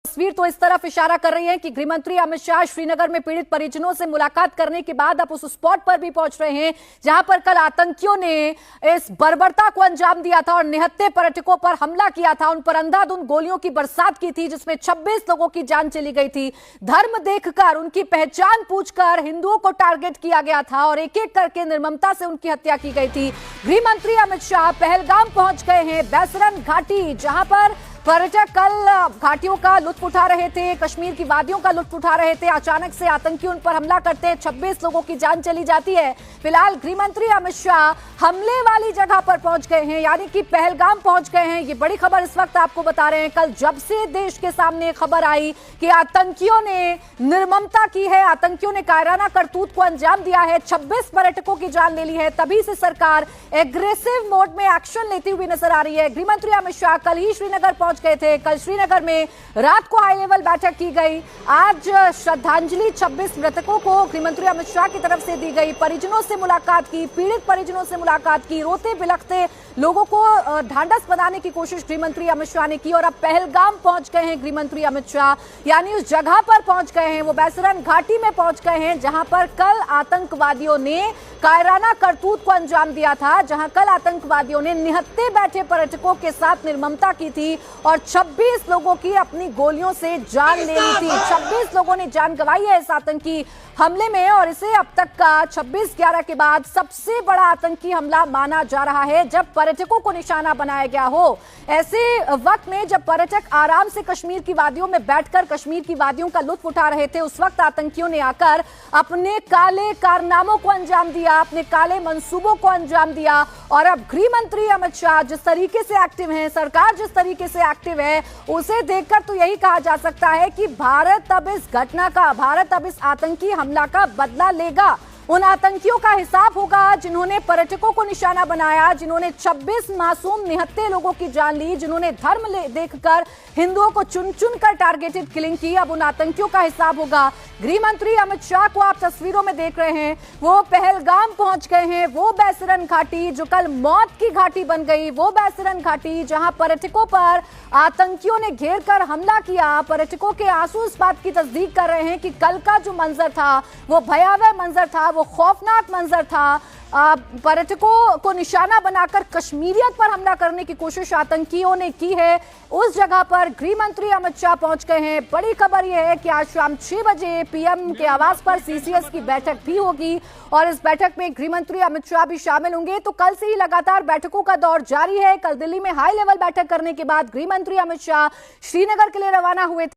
तस्वीर तो इस तरफ इशारा कर रही है कि गृहमंत्री अमित शाह श्रीनगर में पीड़ित परिजनों से मुलाकात करने के बाद अब उस स्पॉट पर भी पहुंच रहे हैं जहां पर कल आतंकियों ने इस बर्बरता को अंजाम दिया था और निहत्थे पर्यटकों पर हमला किया था। उन पर अंधाधुंध गोलियों की बरसात की थी जिसमें 26 लोगों की जान चली गई थी। धर्म देखकर, उनकी पहचान पूछकर हिंदुओं को टारगेट किया गया था और एक एक करके निर्ममता से उनकी हत्या की गई थी। गृहमंत्री अमित शाह पहलगाम पहुंच गए हैं, बैसरन घाटी, जहां पर पर्यटक कल घाटियों का लुत्फ उठा रहे थे, कश्मीर की वादियों का लुत्फ उठा रहे थे। अचानक से आतंकी उन पर हमला करते हैं, 26 लोगों की जान चली जाती है। फिलहाल गृहमंत्री अमित शाह हमले वाली जगह पर पहुंच गए हैं, यानी कि पहलगाम पहुंच गए हैं। ये बड़ी खबर इस वक्त आपको बता रहे हैं। कल जब से देश के सामने खबर आई कि आतंकियों ने निर्ममता की है, आतंकियों ने कायराना करतूत को अंजाम दिया है, 26 पर्यटकों की जान ले ली है, तभी से सरकार एग्रेसिव मोड में एक्शन लेती हुई नजर आ रही है। गृहमंत्री अमित शाह कल ही श्रीनगर पहुंच गए थे। कल श्रीनगर में रात को हाई लेवल बैठक की गई। आज श्रद्धांजलि 26 मृतकों को गृहमंत्री अमित शाह की तरफ से दी गई। परिजनों से मुलाकात की, पीड़ित परिजनों से मुलाकात की, रोते बिलखते लोगों को ढांढस बनाने की कोशिश गृहमंत्री अमित शाह ने की और अब पहलगाम पहुंच गए हैं गृहमंत्री अमित शाह, यानी उस जगह पर पहुंच गए हैं, वो बैसरन घाटी में पहुंच गए हैं जहां पर कल आतंकवादियों ने कायराना करतूत को अंजाम दिया था, जहां कल आतंकवादियों ने निहत्थे बैठे पर्यटकों के साथ निर्ममता की थी और 26 लोगों की अपनी गोलियों से जान ले ली थी। 26 लोगों ने जान गंवाई है इस आतंकी हमले में और इसे अब तक का 26/11 के बाद सबसे बड़ा आतंकी हमला माना जा रहा है जब पर्यटकों को निशाना बनाया गया हो। ऐसे वक्त में जब पर्यटक आराम से कश्मीर की वादियों में बैठकर कश्मीर की वादियों का लुत्फ उठा रहे थे, उस वक्त आतंकियों ने आकर अपने काले कारनामों को अंजाम दिया, अपने काले मंसूबों को अंजाम दिया। और अब गृहमंत्री अमित शाह जिस तरीके से एक्टिव हैं, सरकार जिस तरीके से एक्टिव है, उसे देखकर तो यही कहा जा सकता है कि भारत अब इस घटना का, भारत अब इस आतंकी हमला का बदला लेगा। उन आतंकियों का हिसाब होगा जिन्होंने पर्यटकों को निशाना बनाया, जिन्होंने 26 मासूम निहत्थे लोगों की जान ली, जिन्होंने धर्म देखकर हिंदुओं को चुन चुन कर टारगेटेड किलिंग की। अब उन आतंकियों का हिसाब होगा। गृहमंत्री अमित शाह को आप तस्वीरों में देख रहे हैं, वो पहलगाम पहुंच गए हैं, वो बैसरन घाटी जो कल मौत की घाटी बन गई, वो बैसरन घाटी जहां पर्यटकों पर आतंकियों ने घेर कर हमला किया। पर्यटकों के आंसू इस बात की तस्दीक कर रहे हैं कि कल का जो मंजर था वो भयावह मंजर था, वो खौफनाक मंजर था। पर्यटकों को निशाना बनाकर कश्मीरियत पर हमला करने की कोशिश आतंकियों ने की है। उस जगह पर गृहमंत्री अमित शाह पहुंच गए हैं। बड़ी खबर यह है कि आज शाम 6 बजे पीएम के आवास पर सीसीएस की बैठक भी होगी और इस बैठक में गृहमंत्री अमित शाह भी शामिल होंगे। तो कल से ही लगातार बैठकों का दौर जारी है। कल दिल्ली में हाई लेवल बैठक करने के बाद गृहमंत्री अमित शाह श्रीनगर के लिए रवाना हुए थे।